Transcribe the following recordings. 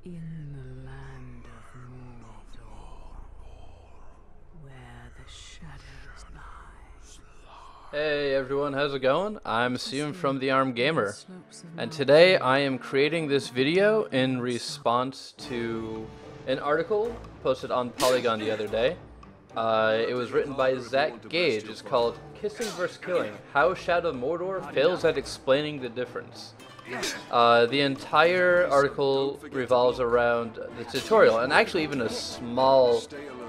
In the land of Mordor, where the shadows lie. Hey everyone, how's it going? I'm Sim from The Armed Gamer, and today I am creating this video in response to an article posted on Polygon the other day. It was written by Zach Gage. It's called Kissing vs. Killing, How Shadow of Mordor Fails at Explaining the Difference. The entire article revolves around the tutorial, and actually even a small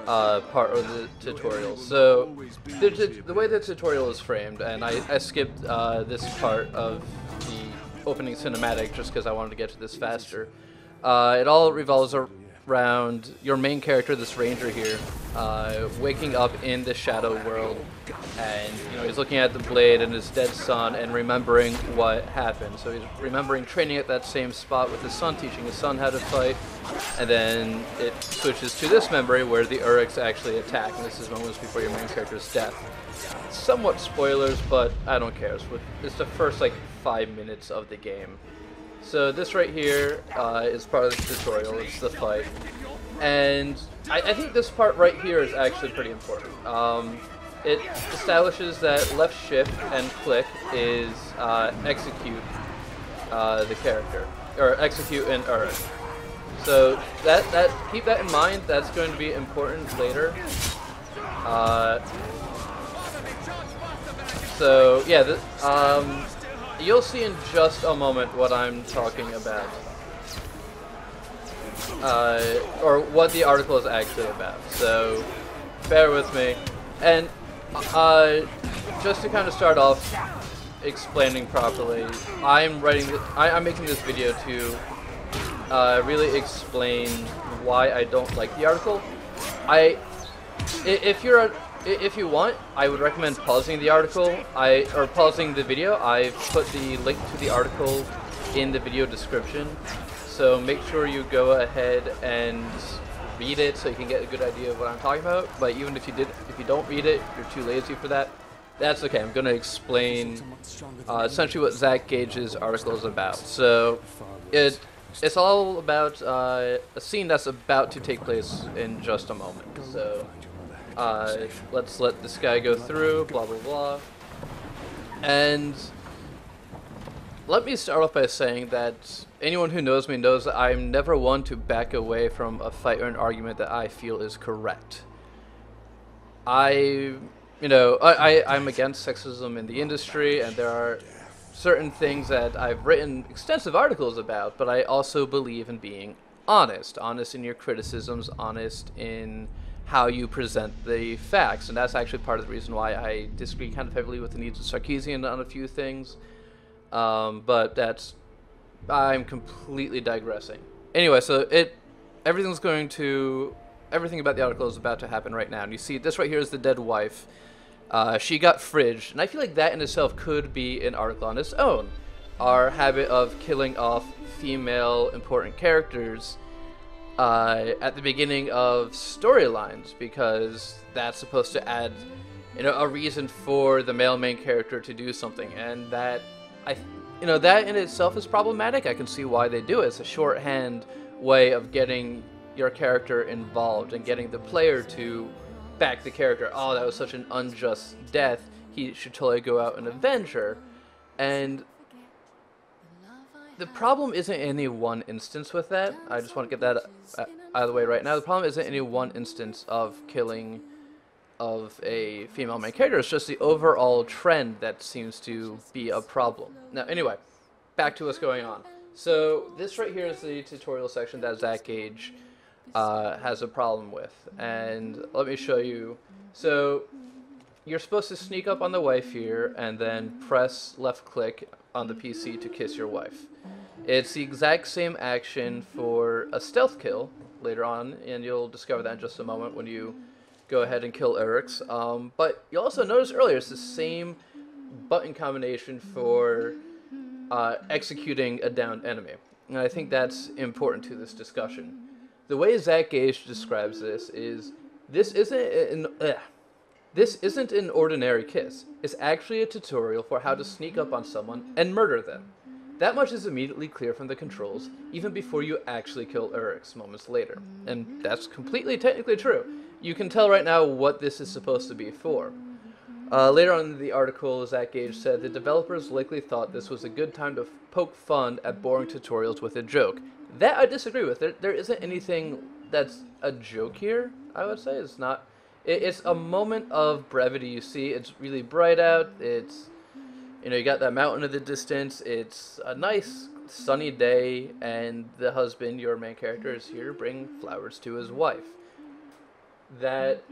part of the tutorial. So the way the tutorial is framed, and I skipped this part of the opening cinematic just because I wanted to get to this faster. It all revolves around your main character, this ranger here, waking up in the shadow world, and he's looking at the blade and his dead son and remembering what happened. So he's remembering training at that same spot with his son, teaching his son how to fight, and then it switches to this memory where the Uruks actually attack, and this is moments before your main character's death. Somewhat spoilers, but I don't care. It's the first like 5 minutes of the game. So this right here is part of the tutorial. It's the fight, and I think this part right here is actually pretty important. It establishes that left shift and click is execute the character, or execute an Uruk. So keep that in mind. That's going to be important later. So yeah, you'll see in just a moment what I'm talking about, or what the article is actually about. So bear with me. And just to kind of start off explaining properly, I'm making this video to really explain why I don't like the article. If you want, I would recommend pausing the article, or pausing the video. I've put the link to the article in the video description, so make sure you go ahead and read it so you can get a good idea of what I'm talking about. But even if you don't read it, you're too lazy for that, that's okay. I'm going to explain essentially what Zach Gage's article is about. So it's all about a scene that's about to take place in just a moment. So let's let this guy go through, blah blah blah. And let me start off by saying that anyone who knows me knows that I'm never one to back away from a fight or an argument that I feel is correct. I'm against sexism in the industry, and there are certain things that I've written extensive articles about, but I also believe in being honest in your criticisms, honest in how you present the facts, and that's actually part of the reason why I disagree kind of heavily with the needs of Sarkeesian on a few things. But I'm completely digressing. Anyway, so everything about the article is about to happen right now, and you see this right here is the dead wife. She got fridged, and I feel like that in itself could be an article on its own. Our habit of killing off female important characters at the beginning of storylines, because that's supposed to add a reason for the male main character to do something, and that that in itself is problematic. I can see why they do it. It's a shorthand way of getting your character involved and getting the player to back the character. Oh, that was such an unjust death, he should totally go out and avenge her. And the problem isn't any one instance with that. I just want to get that out of the way right now. The problem isn't any one instance of killing of a female main character. It's just the overall trend that seems to be a problem. Now, anyway, back to what's going on. So this right here is the tutorial section that Zach Gage has a problem with, and let me show you. So you're supposed to sneak up on the wife here and then press left click on the PC to kiss your wife. It's the exact same action for a stealth kill later on, and you'll discover that in just a moment when you go ahead and kill Uruks. But you'll also notice earlier it's the same button combination for executing a downed enemy, and I think that's important to this discussion. The way Zach Gage describes this is this isn't an ordinary kiss. It's actually a tutorial for how to sneak up on someone and murder them. That much is immediately clear from the controls, even before you actually kill Uryx moments later. And that's completely technically true. You can tell right now what this is supposed to be for. Later on in the article, Zach Gage said the developers likely thought this was a good time to poke fun at boring tutorials with a joke. That I disagree with. There isn't anything that's a joke here, I would say. It's not. It's a moment of brevity. You see, it's really bright out. It's, you got that mountain in the distance. It's a nice sunny day, and the husband, your main character, is here to bring flowers to his wife. That,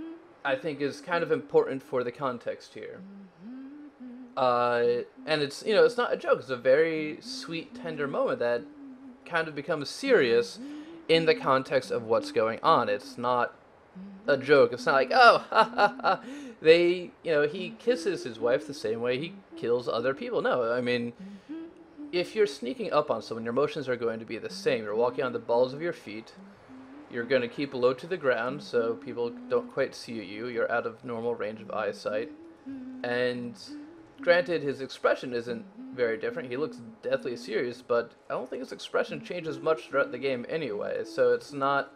I think, is kind of important for the context here. And it's, it's not a joke. It's a very sweet, tender moment that kind of becomes serious in the context of what's going on. It's not a joke. It's not like, oh, ha, ha, ha. He kisses his wife the same way he kills other people. No, I mean, if you're sneaking up on someone, your motions are going to be the same. You're walking on the balls of your feet. You're going to keep low to the ground so people don't quite see you. You're out of normal range of eyesight. And granted, his expression isn't very different. He looks deathly serious, but I don't think his expression changes much throughout the game anyway. So it's not...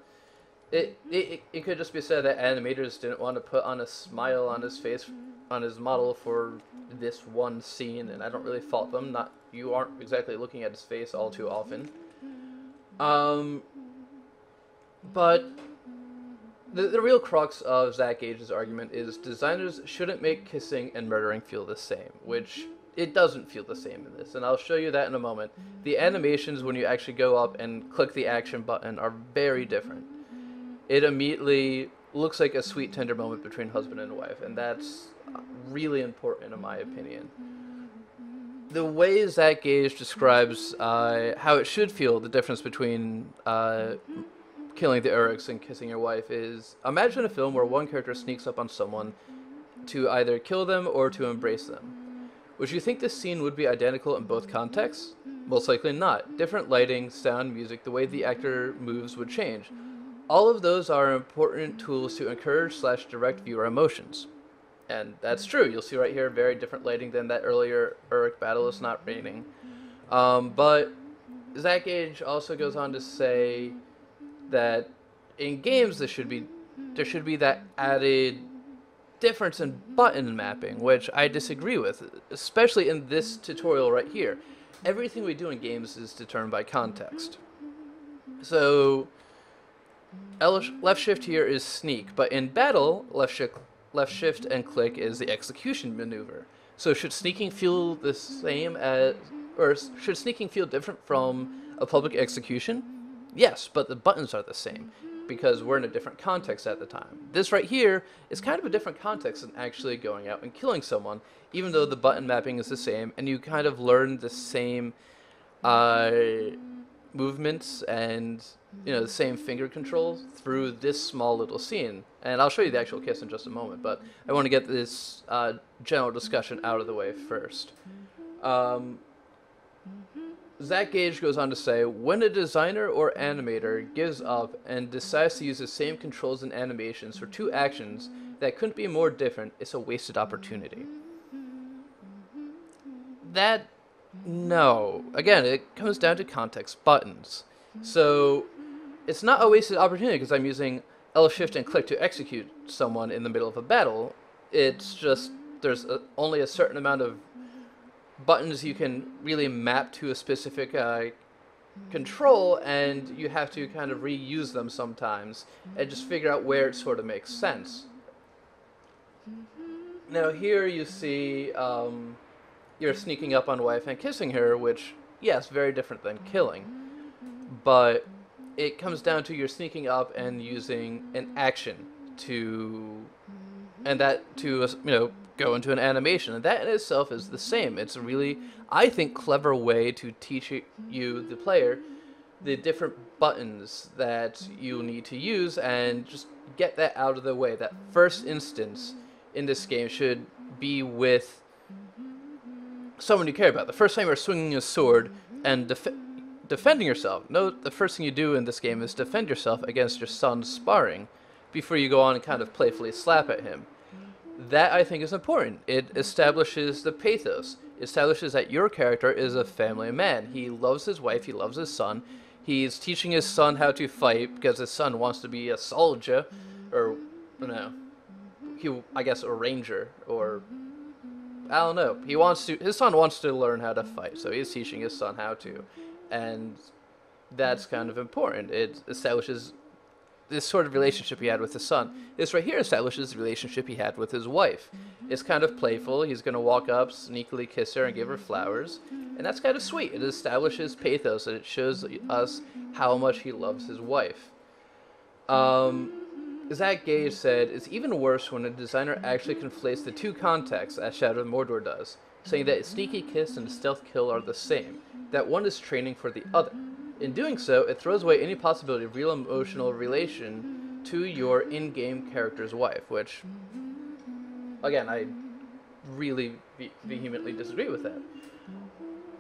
It could just be said that animators didn't want to put on a smile on his face, on his model for this one scene, and I don't really fault them. You aren't exactly looking at his face all too often. But the real crux of Zach Gage's argument is designers shouldn't make kissing and murdering feel the same, which it doesn't feel the same in this, and I'll show you that in a moment. The animations when you actually go up and click the action button are very different. It immediately looks like a sweet, tender moment between husband and wife, and that's really important in my opinion. The way Zach Gage describes how it should feel, the difference between killing the Uryx and kissing your wife, is imagine a film where one character sneaks up on someone to either kill them or to embrace them. Would you think this scene would be identical in both contexts? Most likely not. Different lighting, sound, music, the way the actor moves would change. All of those are important tools to encourage/direct viewer emotions. And that's true. You'll see right here very different lighting than that earlier Uryx battle. It's not raining. But Zach Gage also goes on to say that in games there should be that added difference in button mapping, which I disagree with, especially in this tutorial right here. Everything we do in games is determined by context. So left shift here is sneak, but in battle, left shift and click is the execution maneuver. So should sneaking feel the same as, or should sneaking feel different from a public execution? Yes, but the buttons are the same, because we're in a different context at the time. This right here is kind of a different context than actually going out and killing someone, even though the button mapping is the same, and you kind of learn the same movements and the same finger controls through this small little scene. And I'll show you the actual kiss in just a moment, but I want to get this general discussion out of the way first. Zach Gage goes on to say, when a designer or animator gives up and decides to use the same controls and animations for two actions that couldn't be more different, it's a wasted opportunity. No. Again, it comes down to context. Buttons. So it's not a wasted opportunity because I'm using L shift and click to execute someone in the middle of a battle. It's just there's only a certain amount of buttons you can really map to a specific control, and you have to kind of reuse them sometimes and just figure out where it sort of makes sense. Now here you see you're sneaking up on wife and kissing her, which, yes, very different than killing. But it comes down to you're sneaking up and using an action to go into an animation. And that in itself is the same. It's a really, I think, clever way to teach you, the player, the different buttons that you need to use and just get that out of the way. That first instance in this game should be with someone you care about. The first time you're swinging a sword and defending yourself. Note the first thing you do in this game is defend yourself against your son's sparring before you go on and kind of playfully slap at him. That, I think, is important. It establishes the pathos. establishes that your character is a family man. He loves his wife, he loves his son. He's teaching his son how to fight because his son wants to be a soldier, or, you know, I guess a ranger, or, I don't know. His son wants to learn how to fight, so he's teaching his son how to. And that's kind of important. It establishes this sort of relationship he had with his son. This right here establishes the relationship he had with his wife. It's kind of playful. He's going to walk up, sneakily kiss her, and give her flowers. And that's kind of sweet. It establishes pathos, and it shows us how much he loves his wife. Zach Gage said, it's even worse when a designer actually conflates the two contexts, as Shadow of Mordor does, saying that sneaky kiss and stealth kill are the same, that one is training for the other. In doing so, it throws away any possibility of real emotional relation to your in-game character's wife, which, again, I really vehemently disagree with that.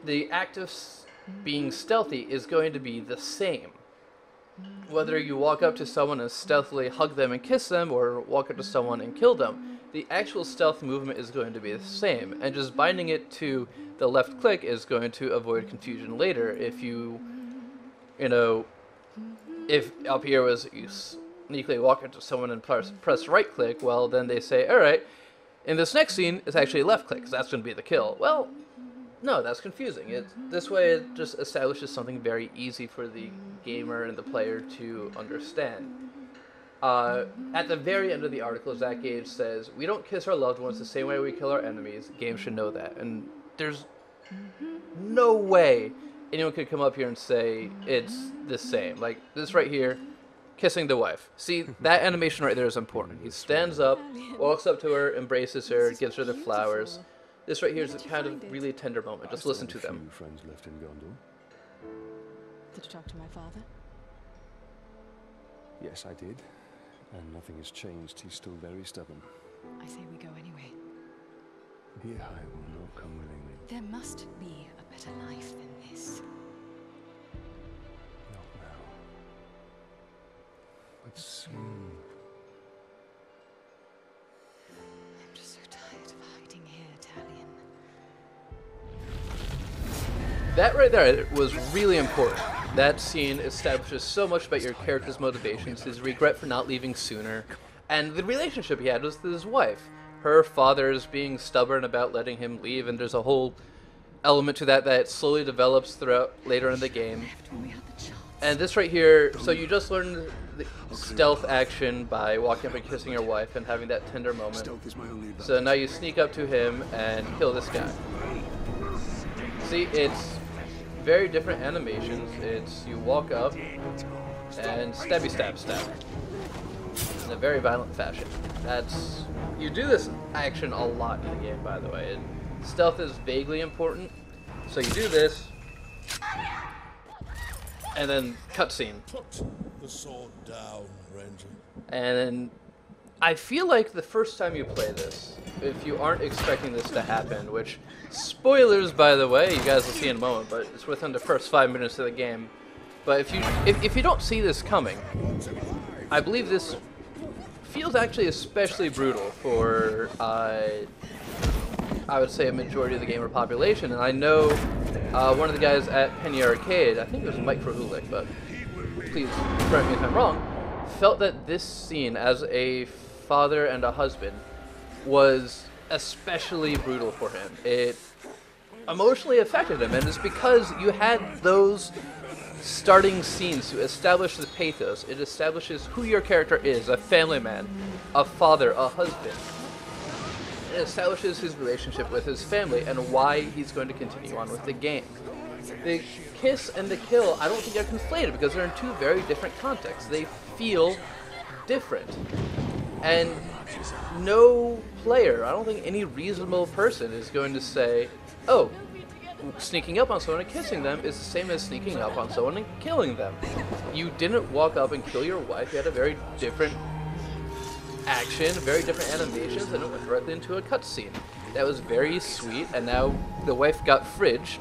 The act of being stealthy is going to be the same. Whether you walk up to someone and stealthily hug them and kiss them, or walk up to someone and kill them, the actual stealth movement is going to be the same, and just binding it to the left click is going to avoid confusion later. If if up here was you sneakily walk into someone and press right click, well, then they say, alright, in this next scene, it's actually left click, because that's going to be the kill. Well, no, that's confusing. This way it just establishes something very easy for the gamer and the player to understand. At the very end of the article, Zach Gage says, we don't kiss our loved ones the same way we kill our enemies. Games should know that. And there's no way anyone could come up here and say it's the same. Like, this right here, kissing the wife. See, that animation right there is important. He stands up, walks up to her, embraces her, gives her the flowers. This right here is a kind of really tender moment. Just listen to them. Friends left in Gondor. Did you talk to my father? Yes, I did. And nothing has changed. He's still very stubborn. I say we go anyway. Yeah, I will not come willingly. There must be a better life than this. Not now. But soon. I'm just so tired of hiding here, Talion. That right there was really important. That scene establishes so much about your character's motivations, his regret for not leaving sooner, and the relationship he had with his wife. Her father is being stubborn about letting him leave, and there's a whole element to that slowly develops throughout later in the game. And this right here, so you just learned the stealth action by walking up and kissing your wife and having that tender moment. So now you sneak up to him and kill this guy. See, it's very different animations. It's you walk up and stabby stab stab in a very violent fashion. You do this action a lot in the game, by the way. Stealth is vaguely important, so you do this, and then cutscene. Put the sword down, Ranger. And then I feel like the first time you play this, if you aren't expecting this to happen, which, spoilers by the way, you guys will see in a moment, but it's within the first 5 minutes of the game. But if you don't see this coming, I believe this feels actually especially brutal for I would say a majority of the gamer population. And I know one of the guys at Penny Arcade, I think it was Mike Frahulik, but please correct me if I'm wrong, felt that this scene as a father and a husband was especially brutal for him. It emotionally affected him, and it's because you had those starting scenes to establish the pathos. It establishes who your character is, a family man, a father, a husband. It establishes his relationship with his family and why he's going to continue on with the game. The kiss and the kill, I don't think are conflated because they're in two very different contexts. They feel different. And no player, I don't think any reasonable person is going to say, oh, sneaking up on someone and kissing them is the same as sneaking up on someone and killing them. You didn't walk up and kill your wife. You had a very different action, very different animations, and it went directly into a cutscene. That was very sweet, and now the wife got fridged,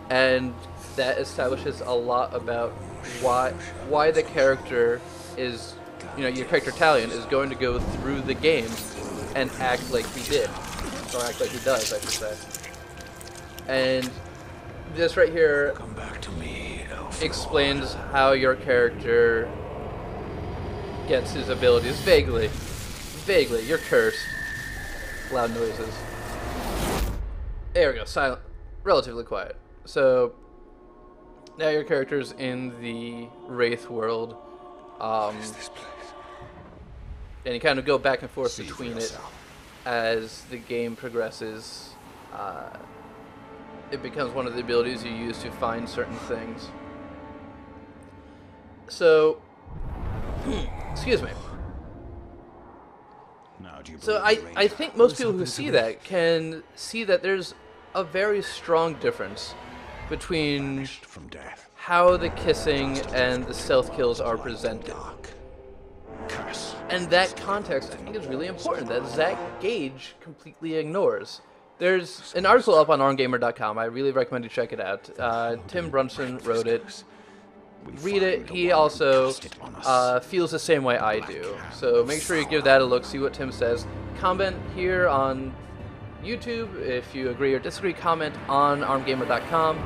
and that establishes a lot about why the character is, your character Talion is going to go through the game and act like he did. Or act like he does, I should say. And this right here Come back to me, elf. explains how your character gets his abilities vaguely. Vaguely. You're cursed. Loud noises. There we go. Silent. Relatively quiet. So now your character's in the Wraith world. What is this place? And you kind of go back and forth See for between it yourself. as the game progresses. It becomes one of the abilities you use to find certain things. So, excuse me. Now, do you So believe the I Ranger? think most people who happened to see me? that can see that there's a very strong difference between Vanished from death. how the kissing and the stealth kills are presented. Dark. Curse. And that context, I think, is really important, that Zach Gage completely ignores. There's an article up on armgamer.com. I really recommend you check it out. Tim Brunson wrote it. Read it. He also feels the same way I do. So make sure you give that a look, see what Tim says. Comment here on YouTube if you agree or disagree. Comment on armgamer.com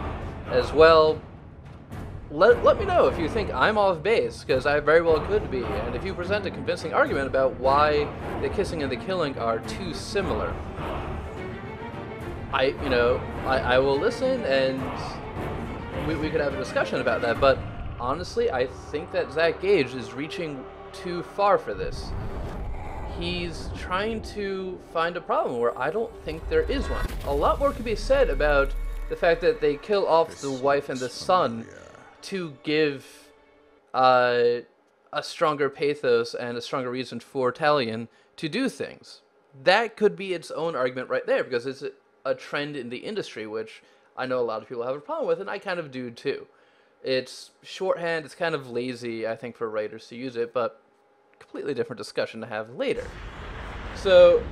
as well. Let me know if you think I'm off base, because I very well could be. And if you present a convincing argument about why the kissing and the killing are too similar, I will listen, and we could have a discussion about that. But honestly, I think that Zach Gage is reaching too far for this. He's trying to find a problem where I don't think there is one. A lot more could be said about the fact that they kill off the wife and the son to give a stronger pathos and a stronger reason for Talion to do things. That could be its own argument right there, because it's a trend in the industry, which I know a lot of people have a problem with, and I kind of do too. It's shorthand, it's kind of lazy, I think, for writers to use it, but completely different discussion to have later. So,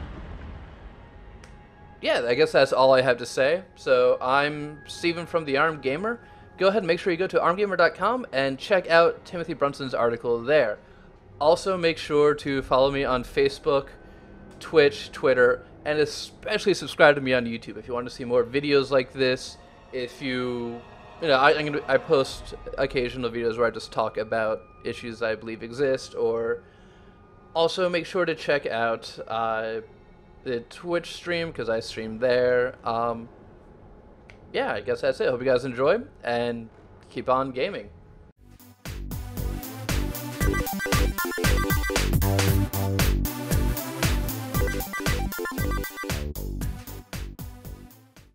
yeah, I guess that's all I have to say. So, I'm Steven from The Armed Gamer. Go ahead and make sure you go to armgamer.com and check out Timothy Brunson's article there. Also, make sure to follow me on Facebook, Twitch, Twitter, and especially subscribe to me on YouTube if you want to see more videos like this. If I post occasional videos where I just talk about issues I believe exist, or also make sure to check out the Twitch stream, because I stream there. Yeah, I guess that's it. Hope you guys enjoy, and keep on gaming.